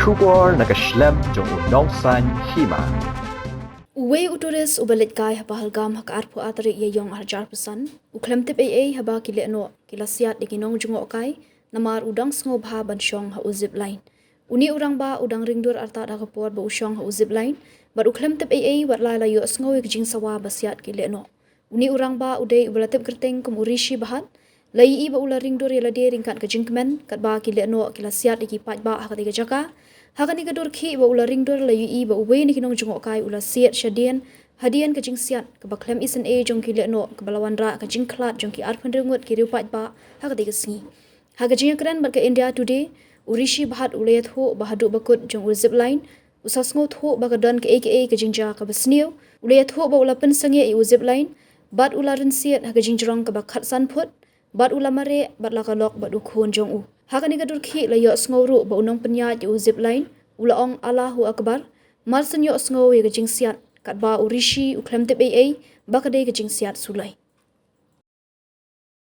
Shubor na Khlem jong unong san Hima. Uwe utores ubalit kai Pahalgam hak arpo atari yong harjar pesan. Khlem tip Eiei haba ki Lehnoh kila Siat di kinong jungo kai namar udang sngo bha ban Shong ha Zipline. Uni urang ba udang ringdur arta da kapor ba Shong ha Zipline. Bar Khlem tip Eiei wat lai la yo sngo ik jing sawa ba Siat ki Lehnoh. Uni urang ba udai ubalatip kerteng kum urishi bahat. Lai i ba ula ringdur yala de ringkat ke jingkmen Katba ki Lehnoh kila Siat di ki Patba ha katiga jaka. Hakani gadur ki ba ula ringdur la yu i ba uwe ni kinong jungo kai ula Siat shadian hadian ke jing Siat ke ba Khlem isen e jong ki Lehnoh ke balawan ra ke jing klat jong ki arpan ringut ki riu Patba ha katiga singi. Ha ke jing keren bar ke India Today urishi bahat ulayat ho bahadu bakut jong Zipline usas ngot ho ba ke dan ke aka ke jing ja ke basniu ulayat ho ba ula pen sange i Zipline bat ula rin Siat ha ke jing jrong ke ba khat san put bat ula mare bat la kalok bat ukhon jong u. Hakani gadur ki la yo sngoru ba unong penyat yu Zipline ula ong Allahu Akbar mar sen yo sngo ye ke jing Siat Katba urishi Khlem tip Eiei ba ke de ke jing Siat sulai.